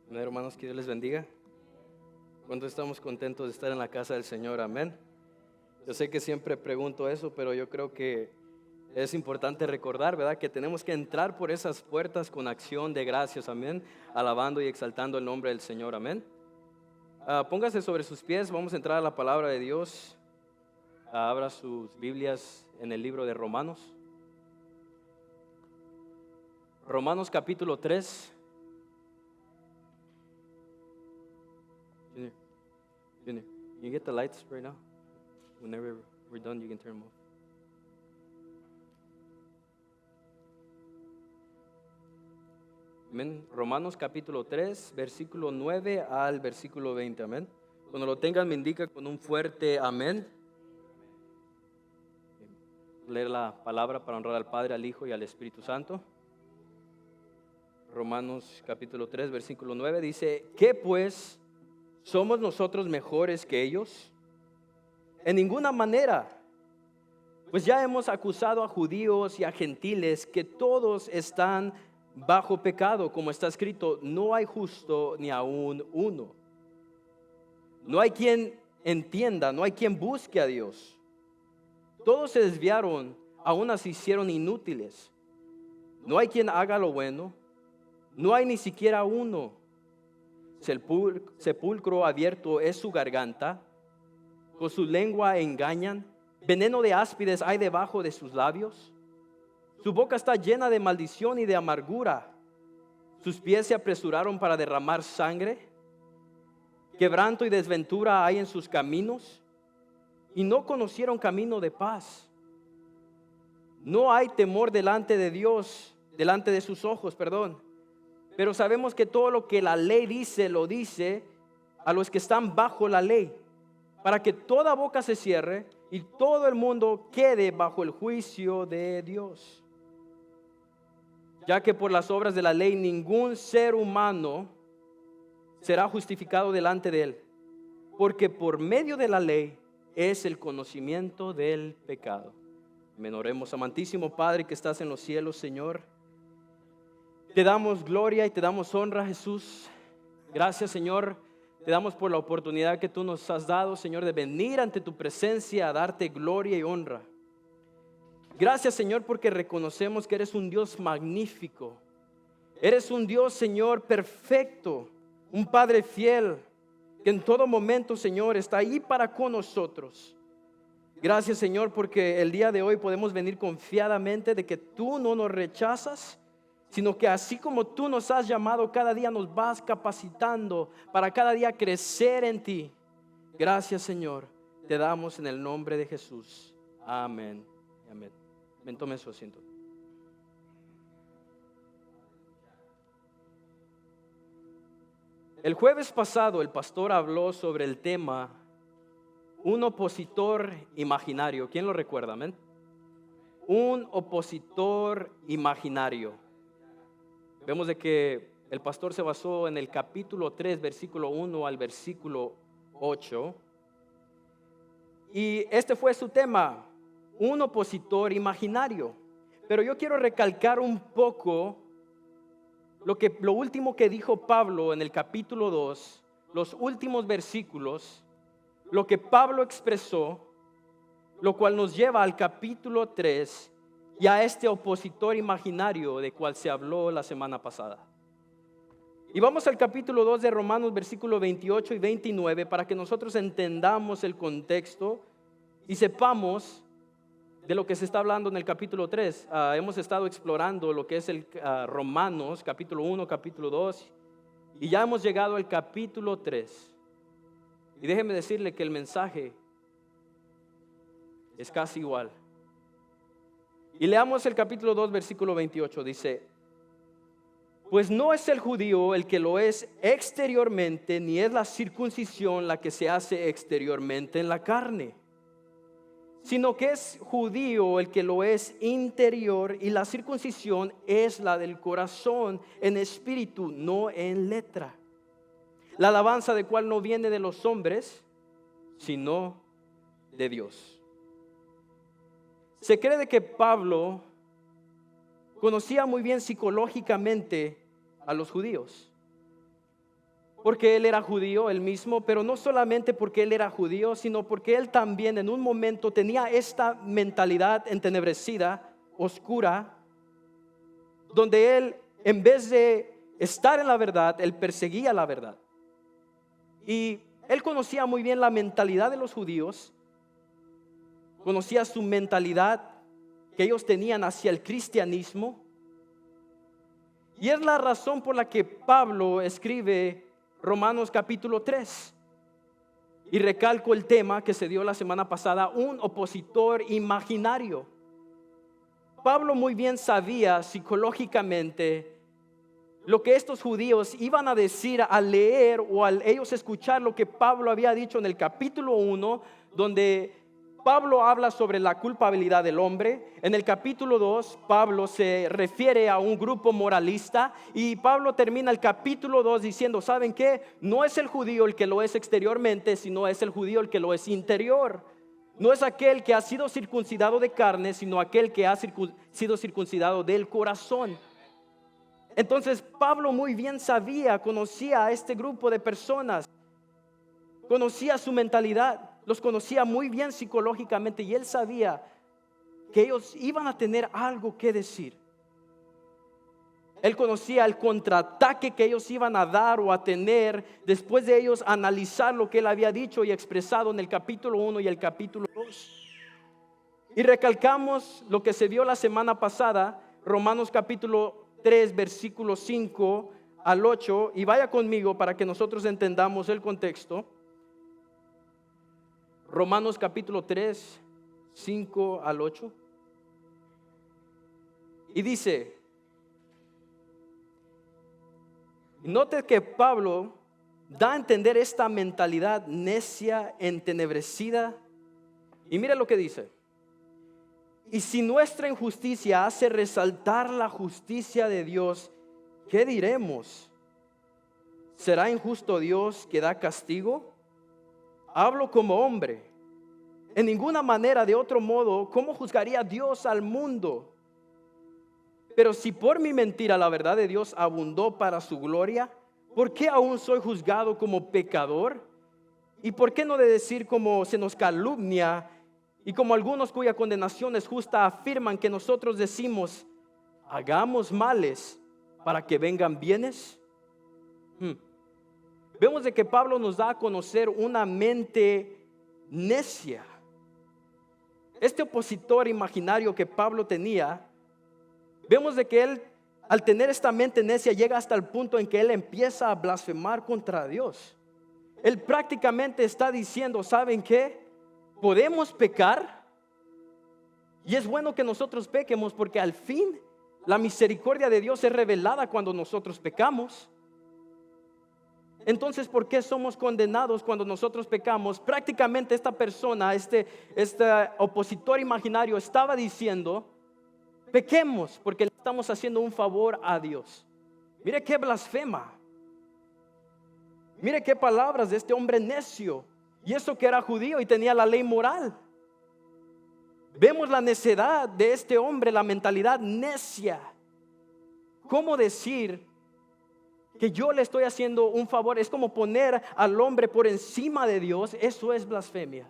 Amén, hermanos, que Dios les bendiga. ¿Cuántos estamos contentos de estar en la casa del Señor? Amén. Yo sé que siempre pregunto eso, pero yo creo que es importante recordar, ¿verdad? Que tenemos que entrar por esas puertas con acción de gracias, amén, alabando y exaltando el nombre del Señor, amén. Póngase sobre sus pies, vamos a entrar a la palabra de Dios. Abra sus Biblias en el libro de Romanos. Romanos capítulo 3. Junior, you get the lights right now? Whenever we're done, you can turn them off. Amén. Romanos capítulo 3, versículo 9 al versículo 20. Amén. Cuando lo tengan, me indica con un fuerte amén. Leer la palabra para honrar al Padre, al Hijo y al Espíritu Santo. Romanos capítulo 3, versículo 9 dice: ¿Qué pues? ¿Somos nosotros mejores que ellos? En ninguna manera. Pues ya hemos acusado a judíos y a gentiles que todos están bajo pecado, como está escrito: no hay justo ni aún uno. No hay quien entienda, no hay quien busque a Dios. Todos se desviaron, aún se hicieron inútiles. No hay quien haga lo bueno, no hay ni siquiera uno. Sepulcro abierto es su garganta, con su lengua engañan, veneno de áspides hay debajo de sus labios. Su boca está llena de maldición y de amargura. Sus pies se apresuraron para derramar sangre. Quebranto y desventura hay en sus caminos, y no conocieron camino de paz. No hay temor delante de Dios, delante de sus ojos, Pero sabemos que todo lo que la ley dice, lo dice a los que están bajo la ley, para que toda boca se cierre y todo el mundo quede bajo el juicio de Dios. Ya que por las obras de la ley ningún ser humano será justificado delante de él, porque por medio de la ley es el conocimiento del pecado. Amén. Oremos. Amantísimo Padre que estás en los cielos, Señor, te damos gloria y te damos honra, Jesús. Gracias, Señor. Te damos por la oportunidad que tú nos has dado, Señor, de venir ante tu presencia a darte gloria y honra. Gracias, Señor, porque reconocemos que eres un Dios magnífico. Eres un Dios, Señor, perfecto. Un Padre fiel que en todo momento, Señor, está ahí para con nosotros. Gracias, Señor, porque el día de hoy podemos venir confiadamente de que tú no nos rechazas, sino que así como tú nos has llamado, cada día nos vas capacitando para cada día crecer en ti. Gracias, Señor, te damos en el nombre de Jesús. Amén. Amén. Ven, tome su asiento. El jueves pasado el pastor habló sobre el tema un opositor imaginario. ¿Quién lo recuerda? Amén. Un opositor imaginario. Vemos de que el pastor se basó en el capítulo 3, versículo 1 al versículo 8. Y este fue su tema, un opositor imaginario. Pero yo quiero recalcar un poco lo último que dijo Pablo en el capítulo 2, los últimos versículos, lo que Pablo expresó, lo cual nos lleva al capítulo 3 y a este opositor imaginario de cual se habló la semana pasada. Y vamos al capítulo 2 de Romanos, versículos 28 y 29, para que nosotros entendamos el contexto y sepamos de lo que se está hablando en el capítulo 3. Hemos estado explorando lo que es el Romanos, capítulo 1, capítulo 2, y ya hemos llegado al capítulo 3. Y déjeme decirle que el mensaje es casi igual. Y leamos el capítulo 2, versículo 28, dice: pues no es el judío el que lo es exteriormente, ni es la circuncisión la que se hace exteriormente en la carne, sino que es judío el que lo es interior, y la circuncisión es la del corazón, en espíritu, no en letra. La alabanza de cual no viene de los hombres, sino de Dios. Se cree de que Pablo conocía muy bien psicológicamente a los judíos. porque él era judío, él mismo, pero no solamente porque él era judío, sino porque él también en un momento tenía esta mentalidad entenebrecida, oscura, donde él, en vez de estar en la verdad, él perseguía la verdad. Y él conocía muy bien la mentalidad de los judíos, conocía su mentalidad que ellos tenían hacia el cristianismo. Y es la razón por la que Pablo escribe Romanos capítulo 3. Y recalco el tema que se dio la semana pasada, un opositor imaginario. Pablo muy bien sabía psicológicamente lo que estos judíos iban a decir al leer o al ellos escuchar lo que Pablo había dicho en el capítulo 1, donde Pablo habla sobre la culpabilidad del hombre. En el capítulo 2, Pablo se refiere a un grupo moralista y Pablo termina el capítulo 2 diciendo, ¿saben qué? No es el judío el que lo es exteriormente, sino es el judío el que lo es interior. No es aquel que ha sido circuncidado de carne, sino aquel que ha sido circuncidado del corazón. Entonces Pablo muy bien sabía, conocía a este grupo de personas, conocía su mentalidad, los conocía muy bien psicológicamente y él sabía que ellos iban a tener algo que decir. Él conocía el contraataque que ellos iban a dar o a tener después de ellos analizar lo que él había dicho y expresado en el capítulo 1 y el capítulo 2. Y recalcamos lo que se vio la semana pasada, Romanos capítulo 3, versículos 5 al 8, y vaya conmigo para que nosotros entendamos el contexto. Romanos capítulo 3, 5 al 8. Y dice, note que Pablo da a entender esta mentalidad necia, entenebrecida. Y mire lo que dice. Y si nuestra injusticia hace resaltar la justicia de Dios, ¿qué diremos? ¿Será injusto Dios que da castigo? Hablo como hombre. En ninguna manera, de otro modo, ¿cómo juzgaría Dios al mundo? Pero si por mi mentira la verdad de Dios abundó para su gloria, ¿por qué aún soy juzgado como pecador? ¿Y por qué no de decir como se nos calumnia? Y como algunos cuya condenación es justa afirman que nosotros decimos, hagamos males para que vengan bienes. Vemos de que Pablo nos da a conocer una mente necia. Este opositor imaginario que Pablo tenía, vemos de que él, al tener esta mente necia, llega hasta el punto en que él empieza a blasfemar contra Dios. Él prácticamente está diciendo, ¿saben qué? Podemos pecar y es bueno que nosotros pequemos porque al fin la misericordia de Dios es revelada cuando nosotros pecamos. Entonces, ¿por qué somos condenados cuando nosotros pecamos? Prácticamente esta persona, este opositor imaginario estaba diciendo, pequemos porque le estamos haciendo un favor a Dios. Mire qué blasfema. Mire qué palabras de este hombre necio. Y eso que era judío y tenía la ley moral. Vemos la necedad de este hombre, la mentalidad necia. ¿Cómo decir que yo le estoy haciendo un favor? Es como poner al hombre por encima de Dios. Eso es blasfemia.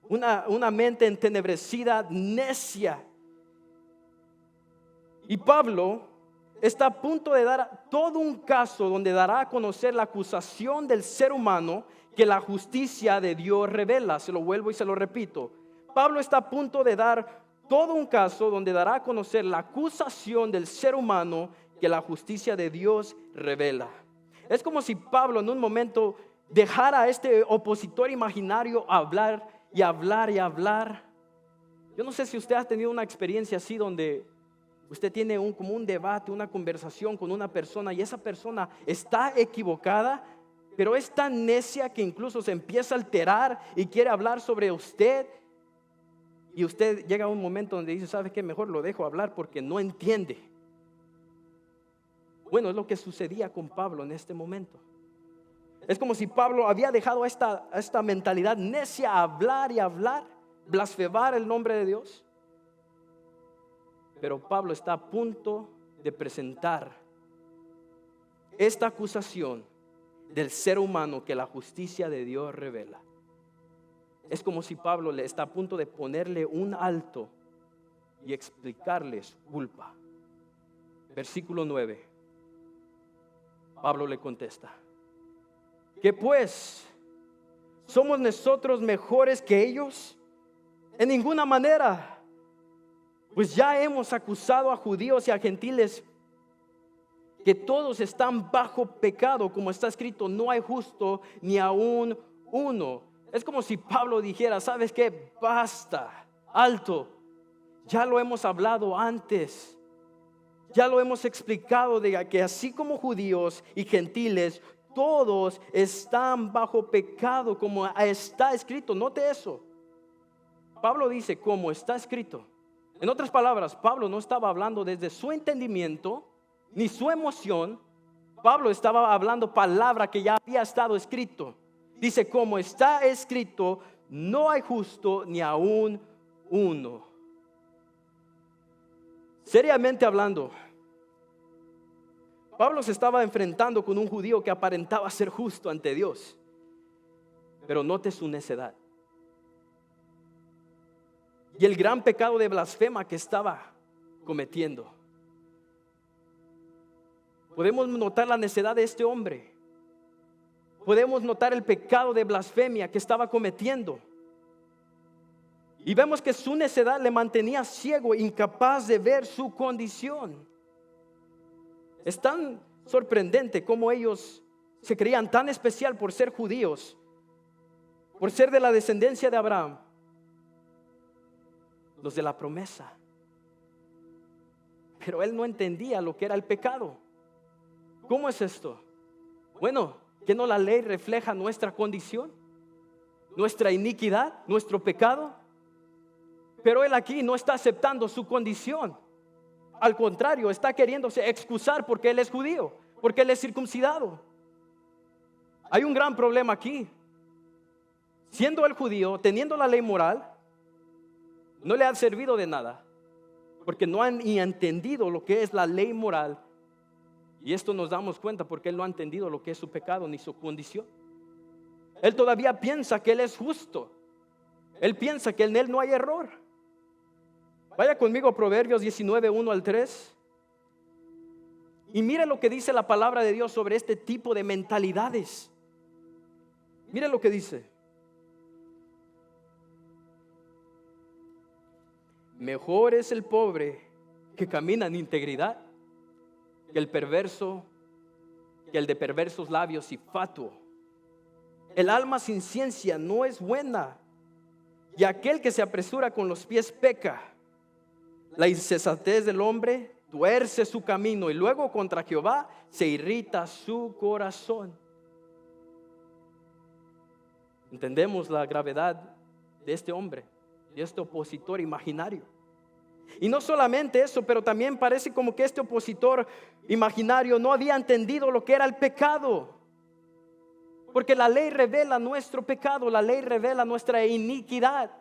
Una mente entenebrecida, necia. Y Pablo está a punto de dar todo un caso donde dará a conocer la acusación del ser humano que la justicia de Dios revela. Se lo vuelvo y se lo repito. Pablo está a punto de dar todo un caso donde dará a conocer la acusación del ser humano que la justicia de Dios revela. Es como si Pablo en un momento dejara a este opositor imaginario hablar y hablar y hablar. Yo no sé si usted ha tenido una experiencia así donde usted tiene como un debate, una conversación con una persona y esa persona está equivocada, pero es tan necia que incluso se empieza a alterar y quiere hablar sobre usted. Y usted llega a un momento donde dice, ¿sabe qué? Mejor lo dejo hablar porque no entiende. Bueno, es lo que sucedía con Pablo en este momento. Es como si Pablo había dejado a esta mentalidad necia a hablar y hablar, blasfemar el nombre de Dios. Pero Pablo está a punto de presentar esta acusación del ser humano que la justicia de Dios revela. Es como si Pablo le está a punto de ponerle un alto y explicarle su culpa. Versículo 9. Pablo le contesta: ¿qué pues? ¿Somos nosotros mejores que ellos? En ninguna manera. Pues ya hemos acusado a judíos y a gentiles que todos están bajo pecado, como está escrito, no hay justo ni aún uno. Es como si Pablo dijera: ¿sabes qué? Basta, alto. Ya lo hemos hablado antes. Ya lo hemos explicado de que así como judíos y gentiles, todos están bajo pecado, como está escrito. Note eso. Pablo dice, como está escrito. En otras palabras, Pablo no estaba hablando desde su entendimiento ni su emoción. Pablo estaba hablando palabra que ya había estado escrito. Dice, como está escrito, no hay justo ni aún uno. Seriamente hablando, Pablo se estaba enfrentando con un judío que aparentaba ser justo ante Dios. Pero note su necedad y el gran pecado de blasfema que estaba cometiendo. Podemos notar la necedad de este hombre. Podemos notar el pecado de blasfemia que estaba cometiendo. Y vemos que su necedad le mantenía ciego, incapaz de ver su condición. Es tan sorprendente cómo ellos se creían tan especial por ser judíos, por ser de la descendencia de Abraham, los de la promesa. Pero él no entendía lo que era el pecado. ¿Cómo es esto? Bueno, ¿que no la ley refleja nuestra condición? Nuestra iniquidad, nuestro pecado. Pero él aquí no está aceptando su condición. Al contrario, está queriéndose excusar porque él es judío, porque él es circuncidado. Hay un gran problema aquí. Siendo el judío, teniendo la ley moral, no le ha servido de nada, porque no han ni entendido lo que es la ley moral. Y esto nos damos cuenta porque él no ha entendido lo que es su pecado ni su condición. Él todavía piensa que él es justo. Él piensa que en él no hay error. Vaya conmigo a Proverbios 19, 1 al 3. Y mire lo que dice la palabra de Dios sobre este tipo de mentalidades. Mire lo que dice. Mejor es el pobre que camina en integridad que el perverso, que el de perversos labios y fatuo. El alma sin ciencia no es buena, y aquel que se apresura con los pies peca. La insensatez del hombre tuerce su camino, y luego contra Jehová se irrita su corazón. Entendemos la gravedad de este hombre, de este opositor imaginario. Y no solamente eso, pero también parece como que este opositor imaginario no había entendido lo que era el pecado. Porque la ley revela nuestro pecado, la ley revela nuestra iniquidad.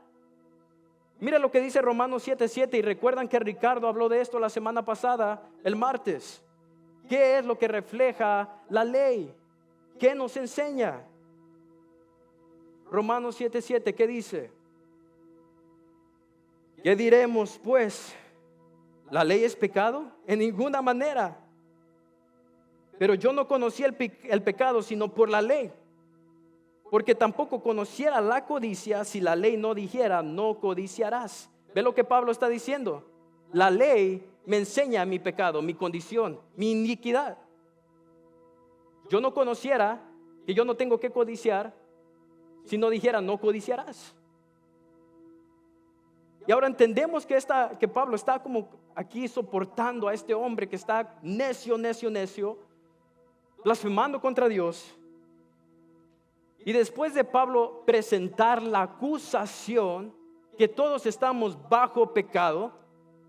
Mira lo que dice Romanos 7:7, y recuerdan que Ricardo habló de esto la semana pasada, el martes. ¿Qué es lo que refleja la ley? ¿Qué nos enseña? Romanos 7:7, ¿qué dice? ¿Qué diremos pues? ¿La ley es pecado? En ninguna manera. Pero yo no conocí el pecado sino por la ley, porque tampoco conociera la codicia si la ley no dijera, no codiciarás. ¿Ve lo que Pablo está diciendo? La ley me enseña mi pecado, mi condición, mi iniquidad. Yo no conociera que yo no tengo que codiciar si no dijera, no codiciarás. Y ahora entendemos que Pablo está como aquí soportando a este hombre que está necio, blasfemando contra Dios. Y después de Pablo presentar la acusación que todos estamos bajo pecado,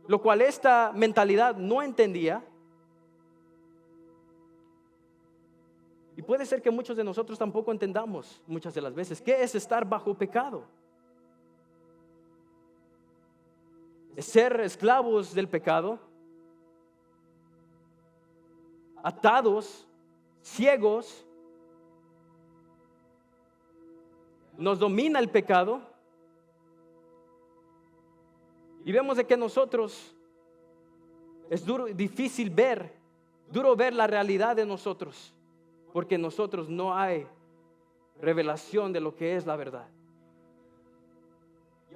lo cual esta mentalidad no entendía. Y puede ser que muchos de nosotros tampoco entendamos muchas de las veces qué es estar bajo pecado. Es ser esclavos del pecado, atados, ciegos, nos domina el pecado. Y vemos de que nosotros es difícil duro ver la realidad de nosotros, porque en nosotros no hay revelación de lo que es la verdad.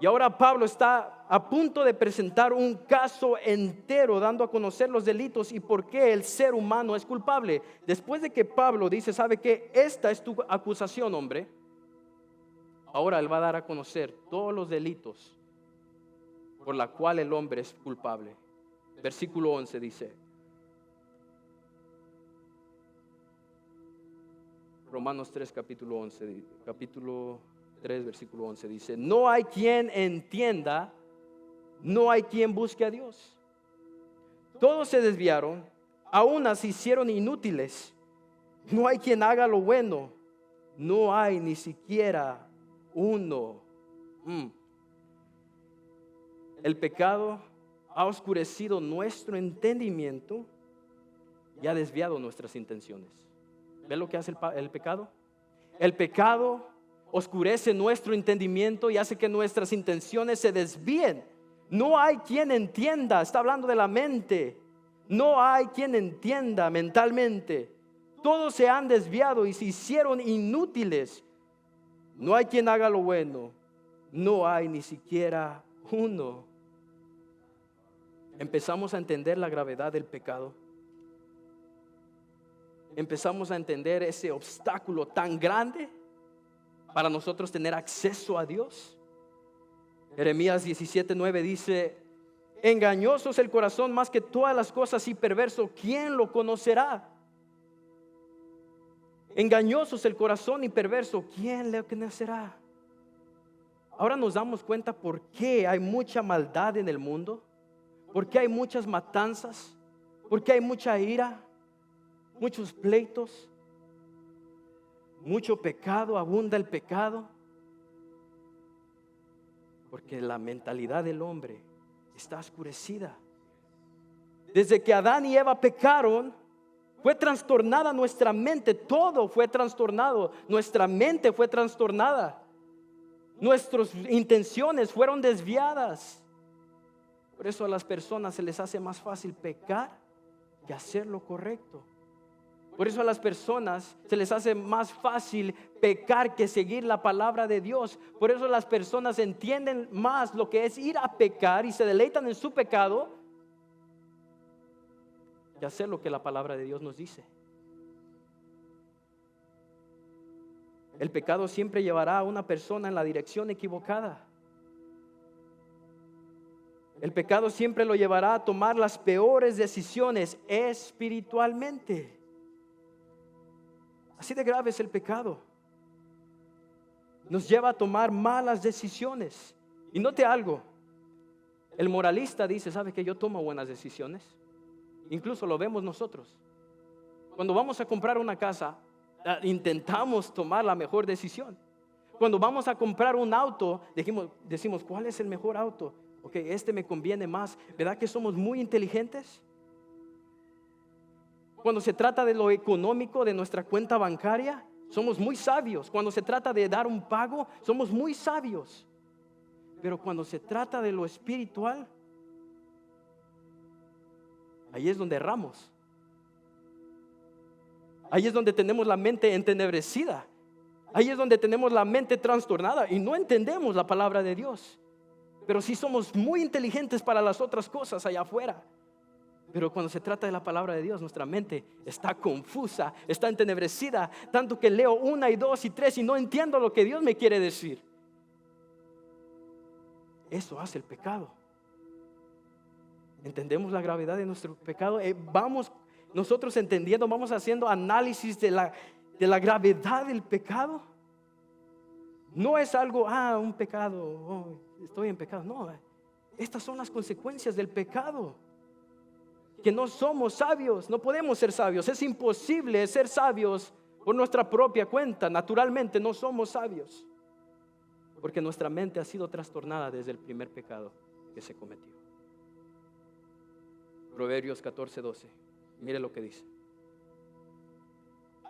Y ahora Pablo está a punto de presentar un caso entero, dando a conocer los delitos y por qué el ser humano es culpable. Después de que Pablo dice, ¿sabe qué? Esta es tu acusación, hombre. Ahora él va a dar a conocer todos los delitos por la cual el hombre es culpable. Versículo 11 dice, Romanos 3, capítulo 3, versículo 11 dice, no hay quien entienda, no hay quien busque a Dios. Todos se desviaron, a unas se hicieron inútiles. No hay quien haga lo bueno, no hay ni siquiera uno. El pecado ha oscurecido nuestro entendimiento y ha desviado nuestras intenciones. ¿Ve lo que hace el pecado? El pecado oscurece nuestro entendimiento y hace que nuestras intenciones se desvíen. No hay quien entienda, está hablando de la mente. No hay quien entienda mentalmente. Todos se han desviado y se hicieron inútiles. No hay quien haga lo bueno. No hay ni siquiera uno. Empezamos a entender la gravedad del pecado. Empezamos a entender ese obstáculo tan grande para nosotros tener acceso a Dios. Jeremías 17:9 dice, engañoso es el corazón más que todas las cosas y perverso, ¿quién lo conocerá? Engañoso es el corazón y perverso, ¿quién lo conocerá? Ahora nos damos cuenta por qué hay mucha maldad en el mundo, por qué hay muchas matanzas, por qué hay mucha ira, muchos pleitos, mucho pecado, abunda el pecado. Porque la mentalidad del hombre está oscurecida. Desde que Adán y Eva pecaron, fue trastornada nuestra mente. Todo fue trastornado. Nuestra mente fue trastornada. Nuestras intenciones fueron desviadas. Por eso a las personas se les hace más fácil pecar que hacer lo correcto. Por eso a las personas se les hace más fácil pecar que seguir la palabra de Dios. Por eso las personas entienden más lo que es ir a pecar y se deleitan en su pecado que hacer lo que la palabra de Dios nos dice. El pecado siempre llevará a una persona en la dirección equivocada. El pecado siempre lo llevará a tomar las peores decisiones espiritualmente. Así de grave es el pecado. Nos lleva a tomar malas decisiones. Y note algo, el moralista dice, ¿sabe que yo tomo buenas decisiones? Incluso lo vemos nosotros. Cuando vamos a comprar una casa, intentamos tomar la mejor decisión. Cuando vamos a comprar un auto, decimos, ¿cuál es el mejor auto? Ok, este me conviene más. ¿Verdad que somos muy inteligentes? Cuando se trata de lo económico de nuestra cuenta bancaria, somos muy sabios. Cuando se trata de dar un pago, somos muy sabios. Pero cuando se trata de lo espiritual, ahí es donde erramos. Ahí es donde tenemos la mente entenebrecida. Ahí es donde tenemos la mente trastornada y no entendemos la palabra de Dios. Pero sí somos muy inteligentes para las otras cosas allá afuera. Pero cuando se trata de la palabra de Dios, nuestra mente está confusa, está entenebrecida, tanto que leo 1 y 2 y 3 y no entiendo lo que Dios me quiere decir. Eso hace el pecado. ¿Entendemos la gravedad de nuestro pecado? Vamos nosotros entendiendo, vamos haciendo análisis de la gravedad del pecado. No es algo, un pecado, estoy en pecado. No, estas son las consecuencias del pecado. Que no somos sabios, no podemos ser sabios. Es imposible ser sabios por nuestra propia cuenta. Naturalmente no somos sabios, porque nuestra mente ha sido trastornada desde el primer pecado que se cometió. Proverbios 14:12. Mire lo que dice.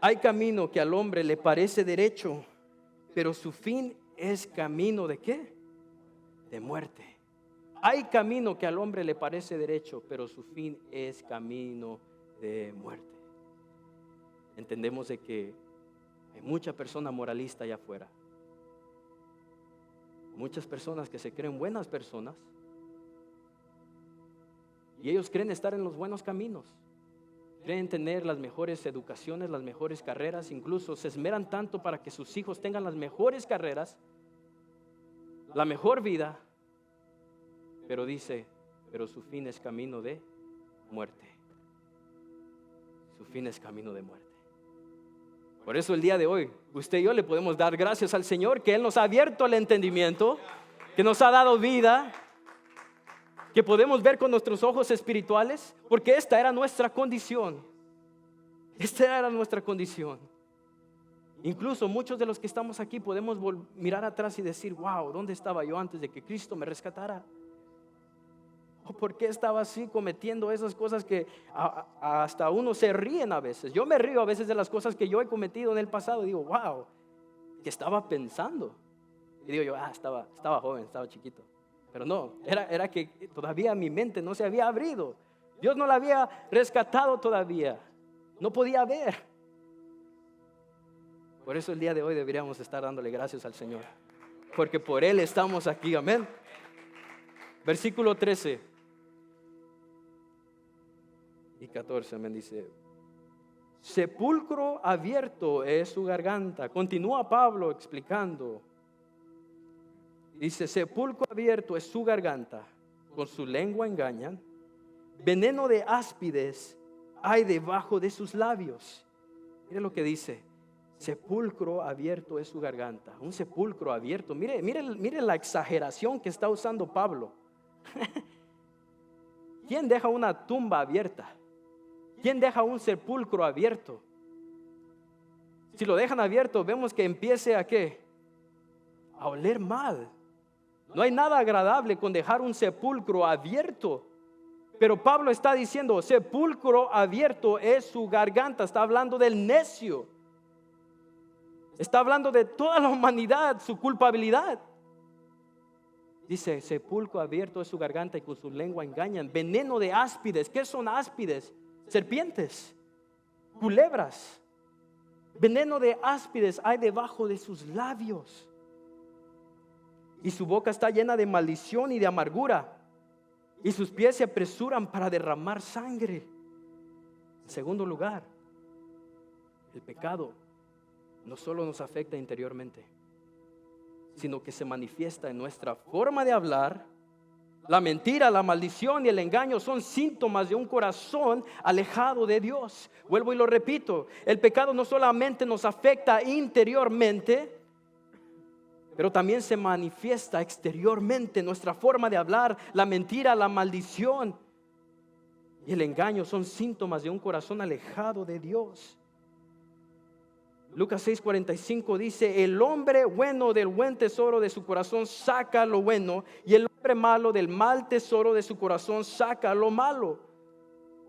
Hay camino que al hombre le parece derecho, pero su fin es camino ¿de qué? De muerte. Hay camino que al hombre le parece derecho, pero su fin es camino de muerte. Entendemos de que hay mucha persona moralista allá afuera. Muchas personas que se creen buenas personas. Y ellos creen estar en los buenos caminos. Creen tener las mejores educaciones, las mejores carreras. Incluso se esmeran tanto para que sus hijos tengan las mejores carreras, la mejor vida. Pero dice, pero su fin es camino de muerte. Su fin es camino de muerte. Por eso el día de hoy, usted y yo le podemos dar gracias al Señor que Él nos ha abierto el entendimiento, que nos ha dado vida, que podemos ver con nuestros ojos espirituales, porque esta era nuestra condición. Esta era nuestra condición. Incluso muchos de los que estamos aquí podemos mirar atrás y decir, wow, ¿dónde estaba yo antes de que Cristo me rescatara? ¿O por qué estaba así cometiendo esas cosas que hasta uno se ríen a veces? Yo me río a veces de las cosas que yo he cometido en el pasado y digo, wow, ¿qué estaba pensando? Y digo yo, estaba joven, estaba chiquito. Pero no, era que todavía mi mente no se había abrido. Dios no la había rescatado todavía. No podía ver. Por eso el día de hoy deberíamos estar dándole gracias al Señor. Porque por Él estamos aquí, amén. Versículo 13 y 14, amén, dice: sepulcro abierto es su garganta. Continúa Pablo explicando. Dice, sepulcro abierto es su garganta, con su lengua engañan, veneno de áspides hay debajo de sus labios. Mire lo que dice, sepulcro abierto es su garganta. Un sepulcro abierto. Mire la exageración que está usando Pablo. ¿Quién deja una tumba abierta? ¿Quién deja un sepulcro abierto? Si lo dejan abierto, vemos que empiece a ¿qué? A oler mal. No hay nada agradable con dejar un sepulcro abierto. Pero Pablo está diciendo, sepulcro abierto es su garganta. Está hablando del necio. Está hablando de toda la humanidad, su culpabilidad. Dice, sepulcro abierto es su garganta y con su lengua engañan. Veneno de áspides. ¿Qué son áspides? Serpientes, culebras. Veneno de áspides hay debajo de sus labios. Y su boca está llena de maldición y de amargura. Y sus pies se apresuran para derramar sangre. En segundo lugar, el pecado no solo nos afecta interiormente, sino que se manifiesta en nuestra forma de hablar. La mentira, la maldición y el engaño son síntomas de un corazón alejado de Dios. Vuelvo y lo repito, el pecado no solamente nos afecta interiormente, pero también se manifiesta exteriormente. Nuestra forma de hablar, la mentira, la maldición y el engaño son síntomas de un corazón alejado de Dios. Lucas 6:45 dice, el hombre bueno del buen tesoro de su corazón saca lo bueno, y el hombre malo del mal tesoro de su corazón saca lo malo,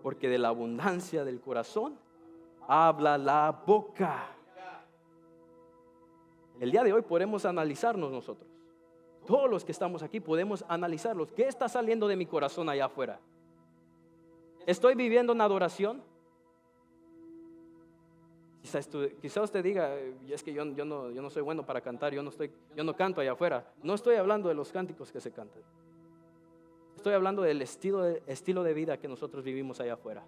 porque de la abundancia del corazón habla la boca. El día de hoy podemos analizarnos nosotros. Todos los que estamos aquí podemos analizarlos. ¿Qué está saliendo de mi corazón allá afuera? ¿Estoy viviendo en adoración? Quizá usted diga, es que yo no soy bueno para cantar, yo no canto allá afuera. No estoy hablando de los cánticos que se cantan. Estoy hablando del estilo de vida que nosotros vivimos allá afuera.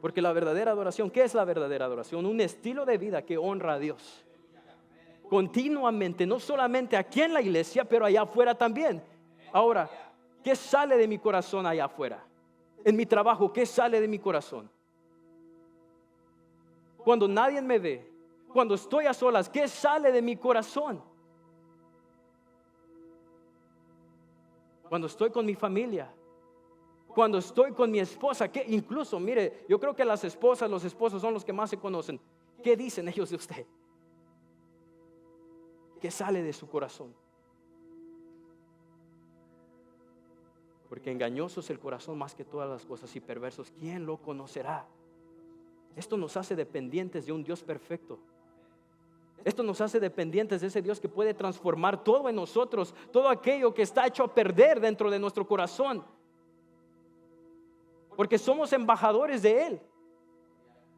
Porque la verdadera adoración, ¿qué es la verdadera adoración? Un estilo de vida que honra a Dios. Continuamente, no solamente aquí en la iglesia, pero allá afuera también. Ahora, ¿qué sale de mi corazón allá afuera? En mi trabajo, ¿qué sale de mi corazón? Cuando nadie me ve, cuando estoy a solas, ¿qué sale de mi corazón? Cuando estoy con mi familia, cuando estoy con mi esposa, que incluso, mire, yo creo que las esposas, los esposos son los que más se conocen. ¿Qué dicen ellos de usted? ¿Qué sale de su corazón? Porque engañoso es el corazón más que todas las cosas y perversos, ¿quién lo conocerá? Esto nos hace dependientes de un Dios perfecto. Esto nos hace dependientes de ese Dios que puede transformar todo en nosotros, todo aquello que está hecho a perder dentro de nuestro corazón. Porque somos embajadores de Él.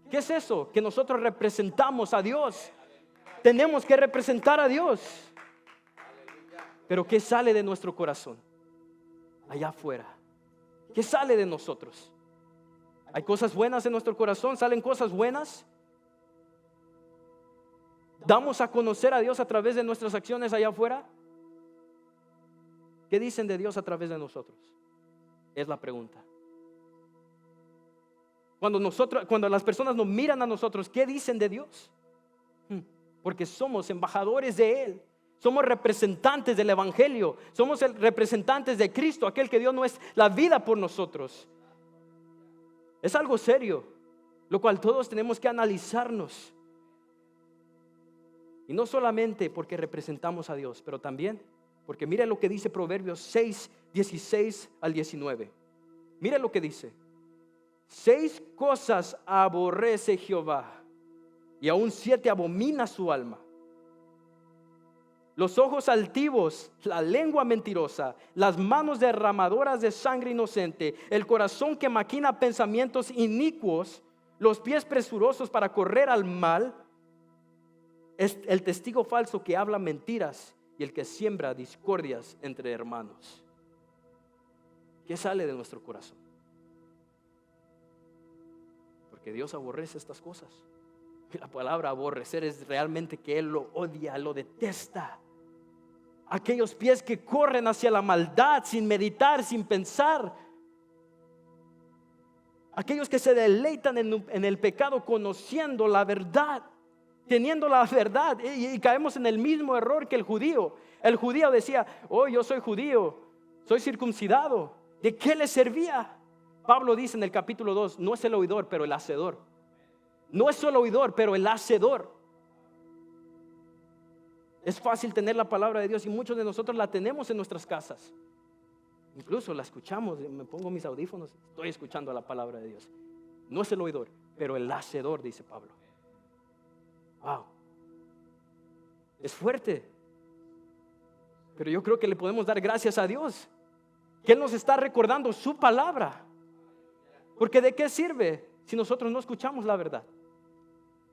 ¿Qué es eso? Que nosotros representamos a Dios. Tenemos que representar a Dios. Pero ¿qué sale de nuestro corazón? Allá afuera. ¿Qué sale de nosotros? ¿Hay cosas buenas en nuestro corazón? ¿Salen cosas buenas? ¿Damos a conocer a Dios a través de nuestras acciones allá afuera? ¿Qué dicen de Dios a través de nosotros? Es la pregunta. Cuando las personas nos miran a nosotros, ¿qué dicen de Dios? Porque somos embajadores de Él. Somos representantes del Evangelio. Somos representantes de Cristo, aquel que dio la vida por nosotros. Es algo serio, lo cual todos tenemos que analizarnos. Y no solamente porque representamos a Dios, pero también porque mire lo que dice Proverbios 6, 16 al 19. Mire lo que dice. 6 cosas aborrece Jehová, y aún 7 abomina su alma: los ojos altivos, la lengua mentirosa, las manos derramadoras de sangre inocente, el corazón que maquina pensamientos inicuos, los pies presurosos para correr al mal, es el testigo falso que habla mentiras y el que siembra discordias entre hermanos. ¿Qué sale de nuestro corazón? Porque Dios aborrece estas cosas. Y la palabra aborrecer es realmente que Él lo odia, lo detesta. Aquellos pies que corren hacia la maldad sin meditar, sin pensar. Aquellos que se deleitan en el pecado conociendo la verdad, teniendo la verdad, y caemos en el mismo error que el judío. El judío decía: oh, yo soy judío, soy circuncidado. ¿De qué le servía? Pablo dice en el capítulo 2, no es el oidor, pero el hacedor. No es solo oidor, pero el hacedor. Es fácil tener la palabra de Dios y muchos de nosotros la tenemos en nuestras casas. Incluso la escuchamos, me pongo mis audífonos, estoy escuchando la palabra de Dios. No es el oidor, pero el hacedor, dice Pablo. Wow. Es fuerte. Pero yo creo que le podemos dar gracias a Dios, que Él nos está recordando su palabra. Porque ¿de qué sirve si nosotros no escuchamos la verdad?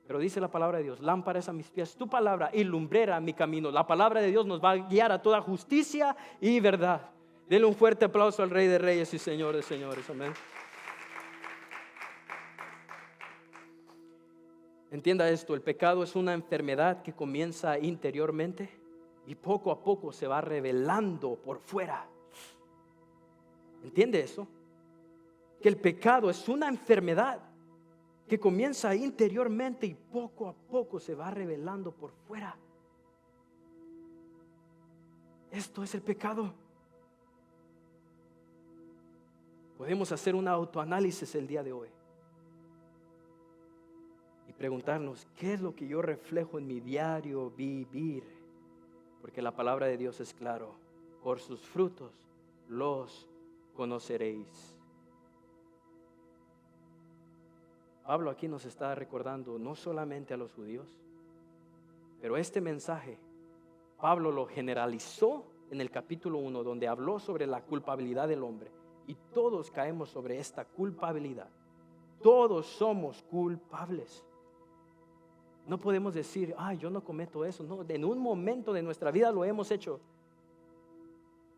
Pero dice la palabra de Dios: lámpara es a mis pies tu palabra y lumbrera a mi camino. La palabra de Dios nos va a guiar a toda justicia y verdad. Denle un fuerte aplauso al Rey de Reyes y Señor de Señores. Amén. Entienda esto: el pecado es una enfermedad que comienza interiormente y poco a poco se va revelando por fuera. ¿Entiende eso? Que el pecado es una enfermedad que comienza interiormente y poco a poco se va revelando por fuera. Esto es el pecado. Podemos hacer un autoanálisis el día de hoy y preguntarnos: ¿qué es lo que yo reflejo en mi diario vivir? Porque la palabra de Dios es claro: por sus frutos los conoceréis. Pablo aquí nos está recordando no solamente a los judíos, pero este mensaje Pablo lo generalizó en el capítulo 1, donde habló sobre la culpabilidad del hombre. Y todos caemos sobre esta culpabilidad. Todos somos culpables. No podemos decir: yo no cometo eso. No, en un momento de nuestra vida lo hemos hecho.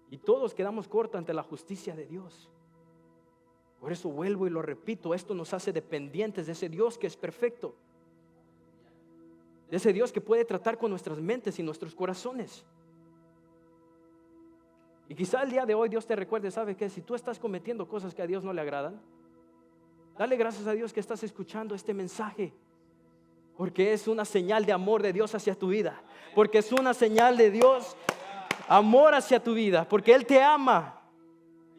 Y todos quedamos cortos ante la justicia de Dios. Por eso vuelvo y lo repito: esto nos hace dependientes de ese Dios que es perfecto, de ese Dios que puede tratar con nuestras mentes y nuestros corazones. Y quizá el día de hoy Dios te recuerde: ¿sabe qué? Si tú estás cometiendo cosas que a Dios no le agradan, dale gracias a Dios que estás escuchando este mensaje, porque es una señal de amor de Dios hacia tu vida, porque es una señal de Dios, amor hacia tu vida, porque Él te ama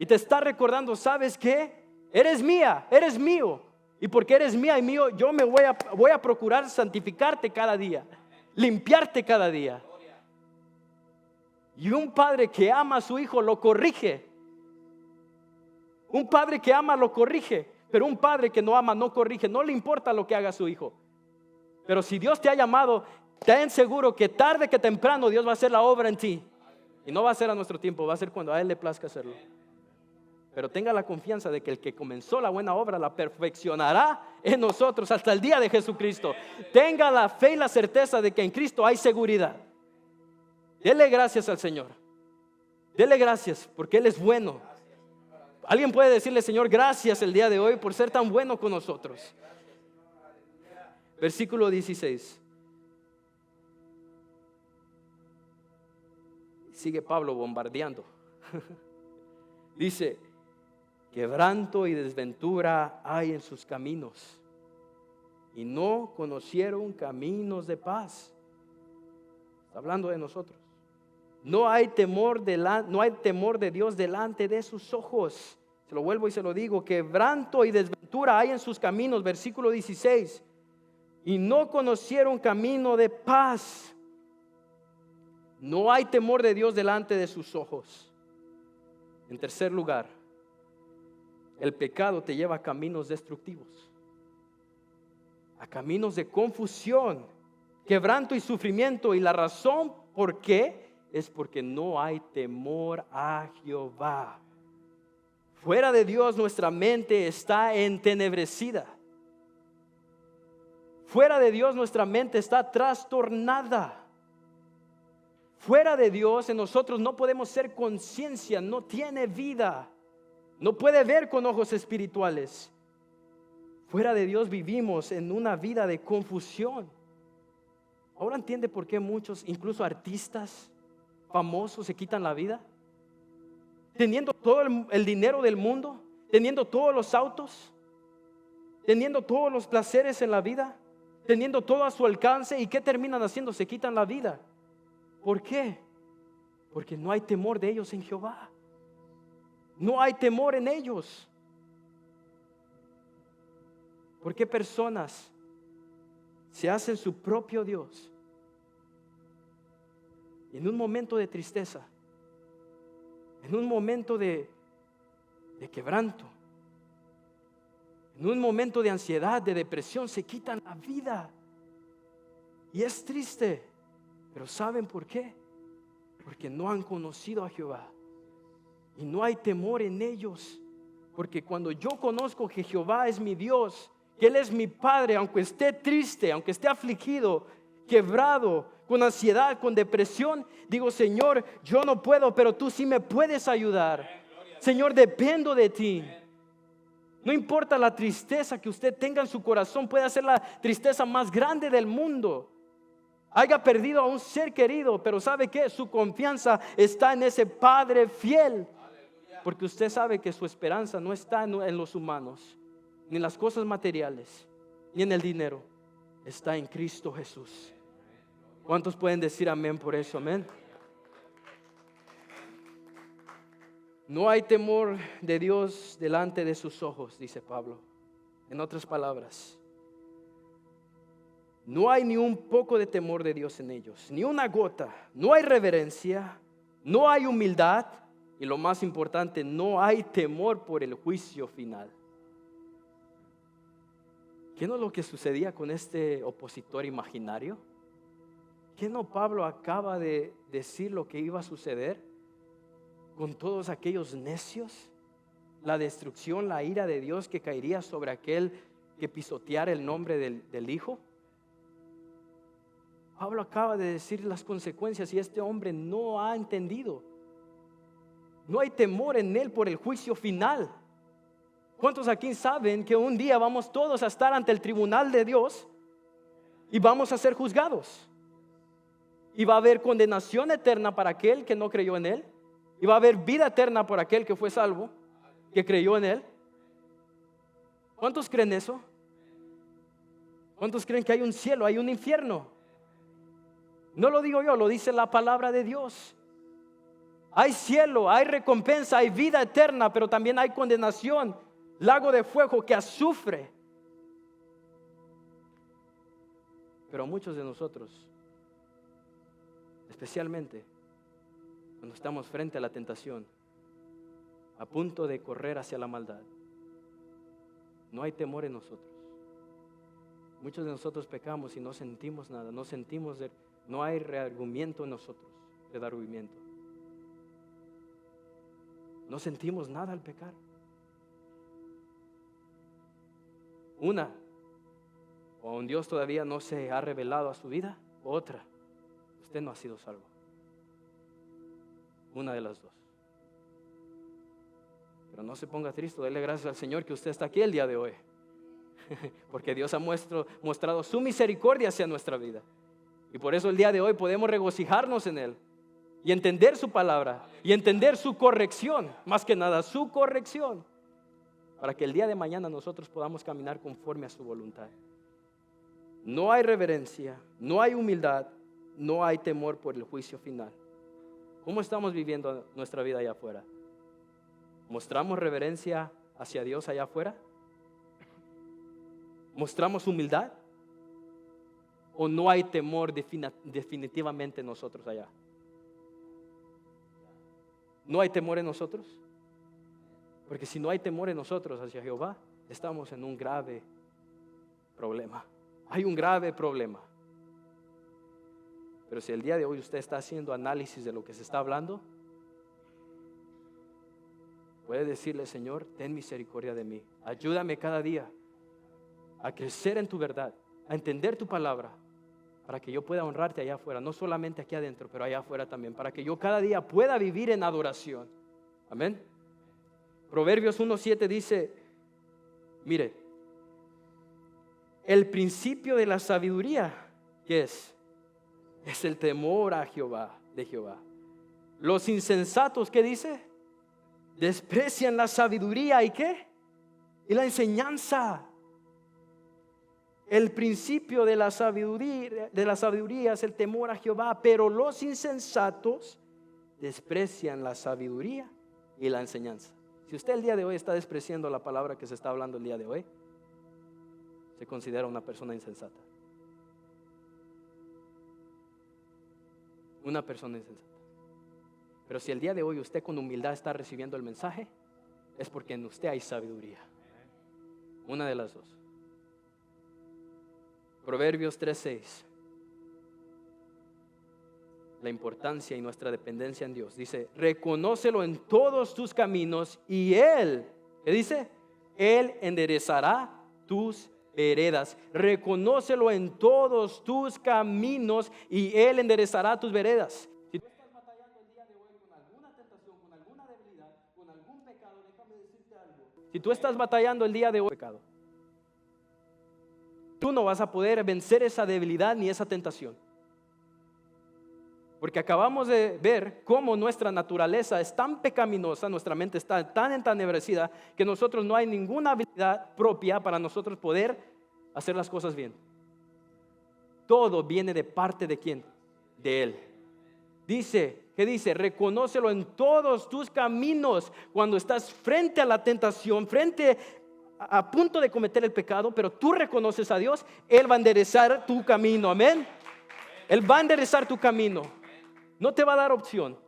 y te está recordando: ¿sabes qué? Eres mía, eres mío. Y porque eres mía y mío, yo me voy a procurar santificarte cada día, limpiarte cada día. Y un padre que ama a su hijo lo corrige. Un padre que ama lo corrige. Pero un padre que no ama no corrige. No le importa lo que haga su hijo. Pero si Dios te ha llamado, ten seguro que tarde que temprano Dios va a hacer la obra en ti. Y no va a ser a nuestro tiempo, va a ser cuando a Él le plazca hacerlo. Pero tenga la confianza de que el que comenzó la buena obra la perfeccionará en nosotros hasta el día de Jesucristo. Tenga la fe y la certeza de que en Cristo hay seguridad. Dele gracias al Señor. Dele gracias porque Él es bueno. Alguien puede decirle, Señor, gracias el día de hoy por ser tan bueno con nosotros. Versículo 16. Sigue Pablo bombardeando. Dice, quebranto y desventura hay en sus caminos, y no conocieron caminos de paz. Está hablando de nosotros. No hay temor de Dios delante de sus ojos. Se lo vuelvo y se lo digo. Quebranto y desventura hay en sus caminos. Versículo 16. Y no conocieron camino de paz. No hay temor de Dios delante de sus ojos. En tercer lugar, el pecado te lleva a caminos destructivos, a caminos de confusión, quebranto y sufrimiento. Y la razón por qué es porque no hay temor a Jehová. Fuera de Dios nuestra mente está entenebrecida. Fuera de Dios nuestra mente está trastornada. Fuera de Dios en nosotros no podemos ser conciencia, no tiene vida, no puede ver con ojos espirituales. Fuera de Dios vivimos en una vida de confusión. Ahora entiende por qué muchos, incluso artistas famosos, se quitan la vida, teniendo todo el dinero del mundo, teniendo todos los autos, teniendo todos los placeres en la vida, teniendo todo a su alcance. ¿Y qué terminan haciendo? Se quitan la vida. ¿Por qué? Porque no hay temor de ellos en Jehová. No hay temor en ellos. ¿Por qué personas se hacen su propio Dios? Y en un momento de tristeza, en un momento de quebranto, en un momento de ansiedad, de depresión, se quitan la vida. Y es triste. Pero ¿saben por qué? Porque no han conocido a Jehová. Y no hay temor en ellos. Porque cuando yo conozco que Jehová es mi Dios, que Él es mi Padre, aunque esté triste, aunque esté afligido, quebrado, con ansiedad, con depresión, digo, Señor, yo no puedo, pero tú sí me puedes ayudar. Señor, dependo de ti. No importa la tristeza que usted tenga en su corazón, puede ser la tristeza más grande del mundo. Haya perdido a un ser querido, pero ¿sabe qué? Su confianza está en ese Padre fiel. Porque usted sabe que su esperanza no está en los humanos, ni en las cosas materiales, ni en el dinero. Está en Cristo Jesús. ¿Cuántos pueden decir amén por eso? Amén. No hay temor de Dios delante de sus ojos, dice Pablo. En otras palabras, no hay ni un poco de temor de Dios en ellos, ni una gota. No hay reverencia, no hay humildad y lo más importante, no hay temor por el juicio final. ¿Qué no es lo que sucedía con este opositor imaginario? ¿Qué no Pablo acaba de decir lo que iba a suceder con todos aquellos necios? La destrucción, la ira de Dios que caería sobre aquel que pisoteara el nombre del Hijo. Pablo acaba de decir las consecuencias y este hombre no ha entendido. No hay temor en él por el juicio final. ¿Cuántos aquí saben que un día vamos todos a estar ante el tribunal de Dios y vamos a ser juzgados? Y va a haber condenación eterna para aquel que no creyó en él. Y va a haber vida eterna por aquel que fue salvo, que creyó en él. ¿Cuántos creen eso? ¿Cuántos creen que hay un cielo, hay un infierno? No lo digo yo, lo dice la palabra de Dios. Hay cielo, hay recompensa, hay vida eterna, pero también hay condenación, lago de fuego que azufre. Pero muchos de nosotros, especialmente cuando estamos frente a la tentación, a punto de correr hacia la maldad, no hay temor en nosotros. Muchos de nosotros pecamos y no sentimos nada, no hay reargumento en nosotros, redargumento. No sentimos nada al pecar. O aún Dios todavía no se ha revelado a su vida. Otra, usted no ha sido salvo. Una de las dos. Pero no se ponga triste, dele gracias al Señor que usted está aquí el día de hoy. Porque Dios ha mostrado su misericordia hacia nuestra vida. Y por eso el día de hoy podemos regocijarnos en Él. Y entender su palabra. Y entender su corrección. Más que nada, su corrección. Para que el día de mañana nosotros podamos caminar conforme a su voluntad. No hay reverencia, no hay humildad, no hay temor por el juicio final. ¿Cómo estamos viviendo nuestra vida allá afuera? ¿Mostramos reverencia hacia Dios allá afuera? ¿Mostramos humildad? ¿O no hay temor definitivamente en nosotros allá? ¿No hay temor en nosotros? Porque si no hay temor en nosotros hacia Jehová, estamos en un grave problema. Hay un grave problema. Pero si el día de hoy usted está haciendo análisis de lo que se está hablando, puede decirle: Señor, ten misericordia de mí. Ayúdame cada día a crecer en tu verdad, a entender tu palabra, para que yo pueda honrarte allá afuera, no solamente aquí adentro, pero allá afuera también, para que yo cada día pueda vivir en adoración. Amén. Proverbios 1:7 dice: mire, el principio de la sabiduría, ¿qué es? Es el temor a Jehová, de Jehová. Los insensatos, ¿qué dice? Desprecian la sabiduría y ¿qué? Y la enseñanza. El principio de la sabiduría es el temor a Jehová, pero los insensatos desprecian la sabiduría y la enseñanza. Si usted el día de hoy está despreciando la palabra que se está hablando el día de hoy, se considera una persona insensata. Una persona insensata. Pero si el día de hoy usted con humildad está recibiendo el mensaje, es porque en usted hay sabiduría. Una de las dos. Proverbios 3:6. La importancia y nuestra dependencia en Dios. Dice: reconócelo en todos tus caminos y Él, ¿qué dice? Él enderezará tus veredas. Reconócelo en todos tus caminos y Él enderezará tus veredas. Si tú estás batallando el día de hoy con alguna tentación, con alguna debilidad, con algún pecado, déjame decirte algo. Si tú estás batallando el día de hoy con pecado, tú no vas a poder vencer esa debilidad ni esa tentación. Porque acabamos de ver cómo nuestra naturaleza es tan pecaminosa, nuestra mente está tan entenebrecida, que nosotros no hay ninguna habilidad propia para nosotros poder hacer las cosas bien. Todo viene de parte de ¿quién? De Él. Dice, ¿qué dice? Reconócelo en todos tus caminos cuando estás frente a la tentación, a punto de cometer el pecado, pero tú reconoces a Dios, Él va a enderezar tu camino. Amén. Él va a enderezar tu camino. No te va a dar opción,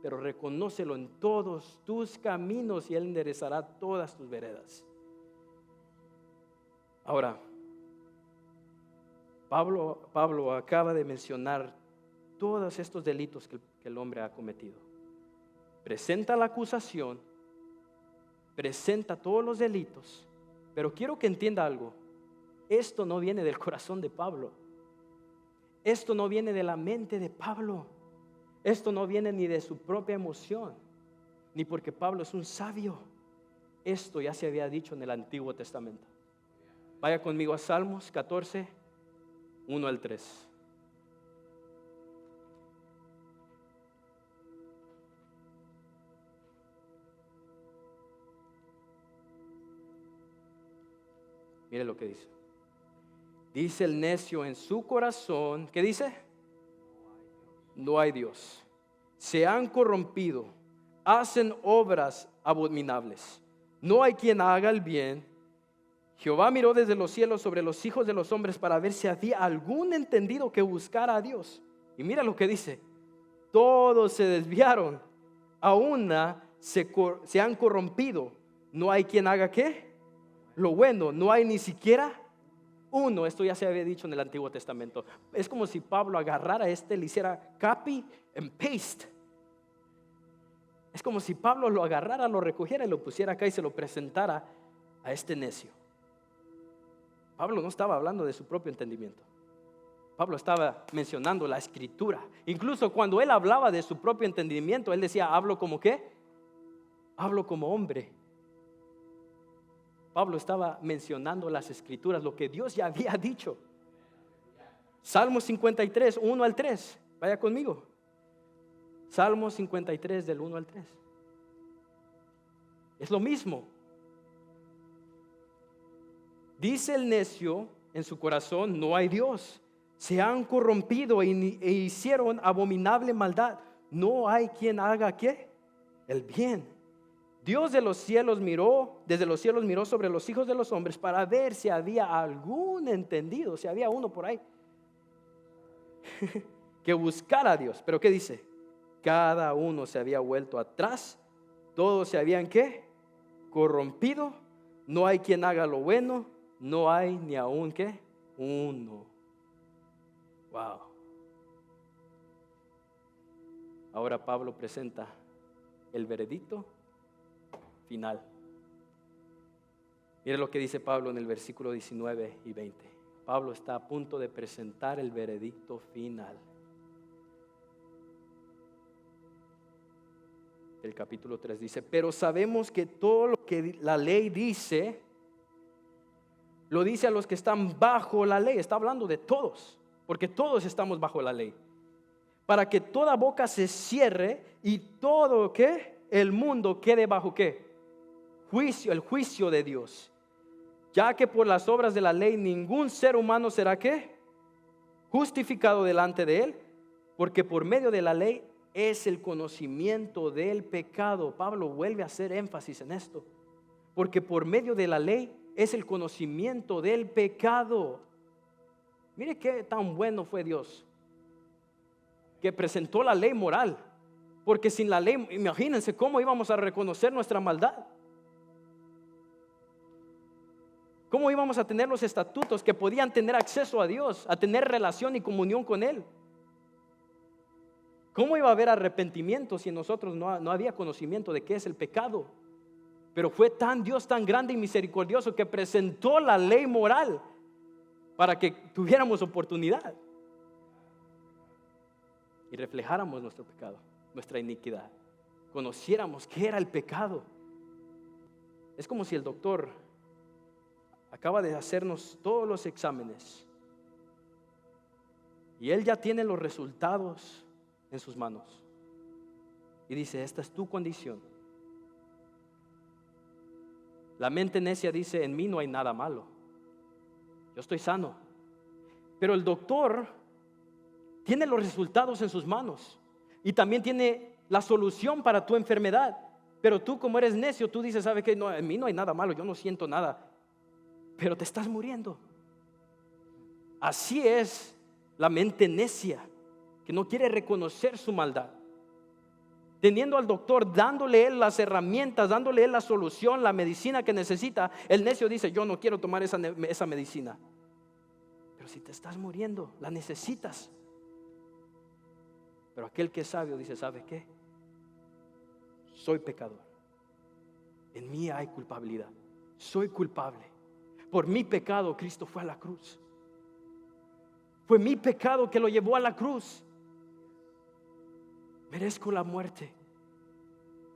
pero reconócelo en todos tus caminos y Él enderezará todas tus veredas. Ahora, Pablo acaba de mencionar todos estos delitos que el hombre ha cometido. Presenta la acusación, presenta todos los delitos, pero quiero que entienda algo. Esto no viene del corazón de Pablo. Esto no viene de la mente de Pablo. Esto no viene ni de su propia emoción, ni porque Pablo es un sabio. Esto ya se había dicho en el Antiguo Testamento. Vaya conmigo a Salmos 14, 1 al 3. Mire lo que dice. Dice el necio en su corazón, ¿qué dice? No hay Dios. Se han corrompido, hacen obras abominables. No hay quien haga el bien. Jehová miró desde los cielos sobre los hijos de los hombres para ver si había algún entendido que buscara a Dios. Y mira lo que dice. Todos se desviaron, a una se han corrompido. No hay quien haga ¿qué? Lo bueno. No hay ni siquiera Uno, esto ya se había dicho en el Antiguo Testamento. Es como si Pablo agarrara le hiciera copy and paste. Es como si Pablo lo agarrara, lo recogiera y lo pusiera acá y se lo presentara a este necio. Pablo no estaba hablando de su propio entendimiento. Pablo estaba mencionando la escritura. Incluso cuando él hablaba de su propio entendimiento, él decía, ¿hablo como qué? Hablo como hombre. Pablo estaba mencionando las escrituras, lo que Dios ya había dicho. Salmo 53, 1 al 3. Vaya conmigo. Salmo 53 del 1 al 3. Es lo mismo. Dice el necio en su corazón, no hay Dios. Se han corrompido e hicieron abominable maldad. No hay quien haga ¿qué? El bien. Dios de los cielos miró, desde los cielos miró sobre los hijos de los hombres para ver si había algún entendido, si había uno por ahí que buscara a Dios. Pero ¿qué dice? Cada uno se había vuelto atrás, todos se habían ¿qué? Corrompido. No hay quien haga lo bueno, no hay ni aún ¿qué? Uno. Wow. Ahora Pablo presenta el veredicto final. Mire lo que dice Pablo en el versículo 19 y 20. Pablo está a punto de presentar el veredicto final. El capítulo 3 dice, pero sabemos que todo lo que la ley dice, lo dice a los que están bajo la ley. Está hablando de todos, porque todos estamos bajo la ley. Para que toda boca se cierre y todo ¿qué? El mundo quede bajo ¿qué? Juicio, el juicio de Dios. Ya que por las obras de la ley ningún ser humano será ¿qué? Justificado delante de él, porque por medio de la ley es el conocimiento del pecado. Pablo vuelve a hacer énfasis en esto. Porque por medio de la ley es el conocimiento del pecado. Mire qué tan bueno fue Dios, que presentó la ley moral. Porque sin la ley, imagínense cómo íbamos a reconocer nuestra maldad. ¿Cómo íbamos a tener los estatutos que podían tener acceso a Dios, a tener relación y comunión con Él? ¿Cómo iba a haber arrepentimiento si en nosotros no había conocimiento de qué es el pecado? Pero fue tan Dios tan grande y misericordioso que presentó la ley moral para que tuviéramos oportunidad y reflejáramos nuestro pecado, nuestra iniquidad, conociéramos qué era el pecado. Es como si el doctor acaba de hacernos todos los exámenes y él ya tiene los resultados en sus manos y dice, esta es tu condición. La mente necia dice, en mí no hay nada malo, yo estoy sano. Pero el doctor tiene los resultados en sus manos y también tiene la solución para tu enfermedad. Pero tú, como eres necio, tú dices, ¿sabe qué? No, en mí no hay nada malo, yo no siento nada. Pero te estás muriendo. Así es la mente necia, que no quiere reconocer su maldad. Teniendo al doctor, dándole él las herramientas, dándole él la solución, la medicina que necesita, el necio dice, yo no quiero tomar esa medicina. Pero si te estás muriendo, la necesitas. Pero aquel que es sabio dice, ¿sabe qué? Soy pecador. En mí hay culpabilidad. Soy culpable. Por mi pecado Cristo fue a la cruz. Fue mi pecado que lo llevó a la cruz. Merezco la muerte.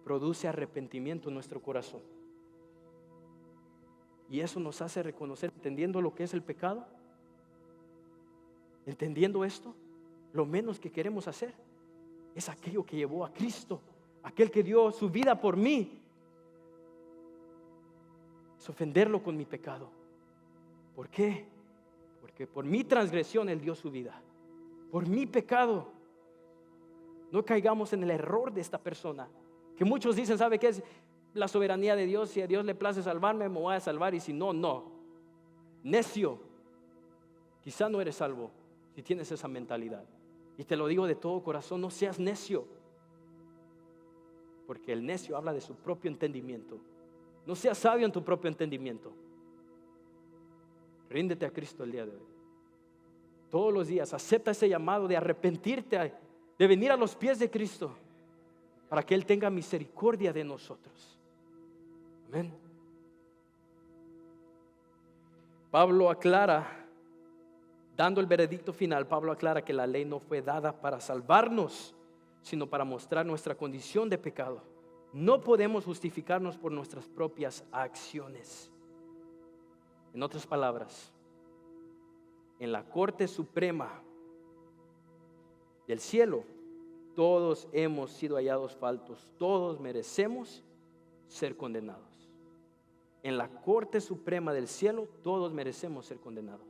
Produce arrepentimiento en nuestro corazón. Y eso nos hace reconocer, entendiendo lo que es el pecado. Entendiendo esto, lo menos que queremos hacer es aquello que llevó a Cristo, aquel que dio su vida por mí. Es ofenderlo con mi pecado. ¿Por qué? Porque por mi transgresión Él dio su vida. Por mi pecado. No caigamos en el error de esta persona, que muchos dicen, ¿sabe qué es la soberanía de Dios? Si a Dios le place salvarme, me voy a salvar, y si no, no. Necio. Quizá no eres salvo si tienes esa mentalidad. Y te lo digo de todo corazón, no seas necio. Porque el necio habla de su propio entendimiento. No seas sabio en tu propio entendimiento. Ríndete a Cristo el día de hoy. Todos los días acepta ese llamado de arrepentirte, de venir a los pies de Cristo, para que Él tenga misericordia de nosotros. Amén. Pablo aclara, dando el veredicto final, Pablo aclara que la ley no fue dada para salvarnos, sino para mostrar nuestra condición de pecado. No podemos justificarnos por nuestras propias acciones. En otras palabras, en la Corte Suprema del cielo, todos hemos sido hallados faltos, todos merecemos ser condenados. En la Corte Suprema del cielo, todos merecemos ser condenados.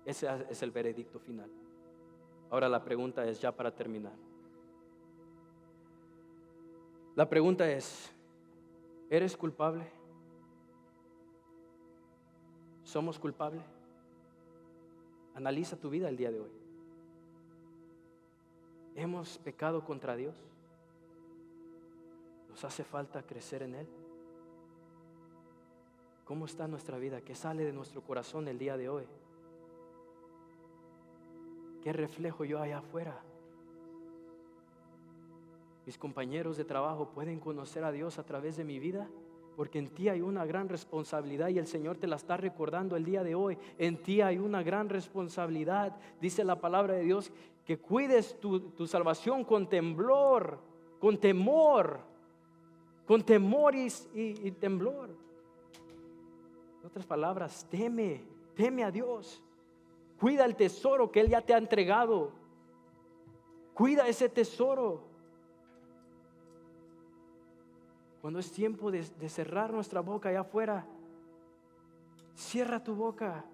Ese es el veredicto final. Ahora la pregunta es, ya para terminar. La pregunta es, ¿eres culpable? ¿Somos culpables? Analiza tu vida el día de hoy. ¿Hemos pecado contra Dios? ¿Nos hace falta crecer en Él? ¿Cómo está nuestra vida? ¿Qué sale de nuestro corazón el día de hoy? ¿Qué reflejo yo allá afuera? Mis compañeros de trabajo pueden conocer a Dios a través de mi vida, porque en ti hay una gran responsabilidad y el Señor te la está recordando el día de hoy. En ti hay una gran responsabilidad. Dice la palabra de Dios que cuides tu salvación con temblor, con temor y temblor. En otras palabras, teme a Dios. Cuida el tesoro que Él ya te ha entregado. Cuida ese tesoro. Cuando es tiempo de cerrar nuestra boca allá afuera, cierra tu boca,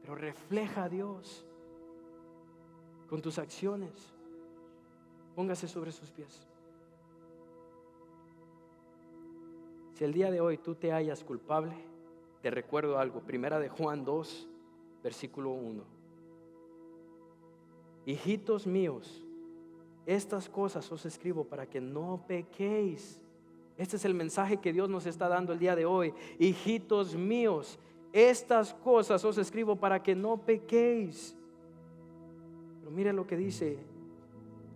pero refleja a Dios con tus acciones. Póngase sobre sus pies. Si el día de hoy tú te hallas culpable, te recuerdo algo. Primera de Juan 2, versículo 1. Hijitos míos, estas cosas os escribo para que no pequéis. Este es el mensaje que Dios nos está dando el día de hoy. Hijitos míos, estas cosas os escribo para que no pequéis. Pero mire lo que dice: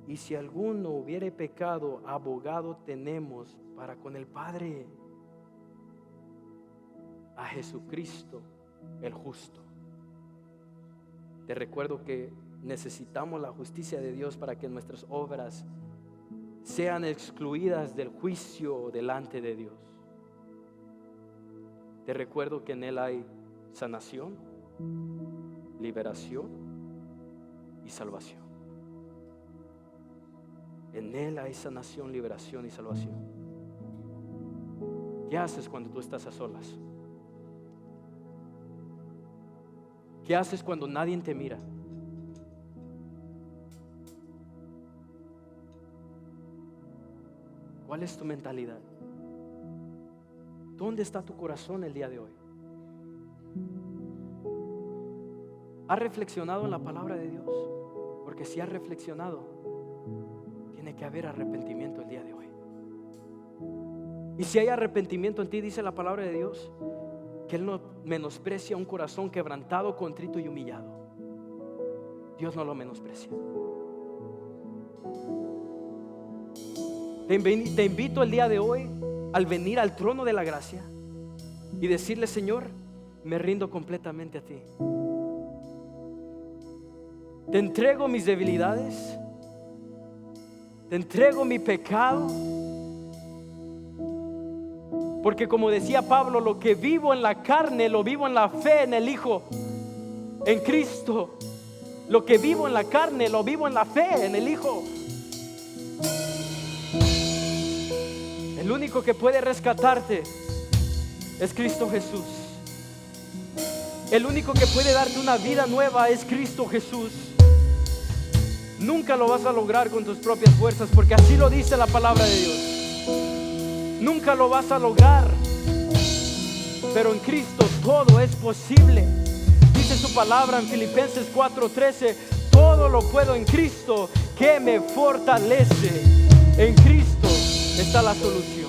y si alguno hubiere pecado, abogado tenemos para con el Padre, a Jesucristo el justo. Te recuerdo que necesitamos la justicia de Dios para que nuestras obras sean excluidas del juicio delante de Dios. Te recuerdo que en Él hay sanación, liberación y salvación. En Él hay sanación, liberación y salvación. ¿Qué haces cuando tú estás a solas? ¿Qué haces cuando nadie te mira? ¿Cuál es tu mentalidad? ¿Dónde está tu corazón el día de hoy? ¿Has reflexionado en la palabra de Dios? Porque si has reflexionado, tiene que haber arrepentimiento el día de hoy. Y si hay arrepentimiento en ti, dice la palabra de Dios, que Él no menosprecia un corazón quebrantado, contrito y humillado. Dios no lo menosprecia. Te invito el día de hoy al venir al trono de la gracia y decirle: Señor, me rindo completamente a ti. Te entrego mis debilidades, te entrego mi pecado, porque como decía Pablo, lo que vivo en la carne lo vivo en la fe en el Hijo, en Cristo. Lo que vivo en la carne lo vivo en la fe en el Hijo. El único que puede rescatarte es Cristo Jesús. El único que puede darte una vida nueva es Cristo Jesús. Nunca lo vas a lograr con tus propias fuerzas, porque así lo dice la palabra de Dios. Nunca lo vas a lograr, pero en Cristo todo es posible. Dice su palabra en Filipenses 4:13: todo lo puedo en Cristo que me fortalece. En Cristo está la solución.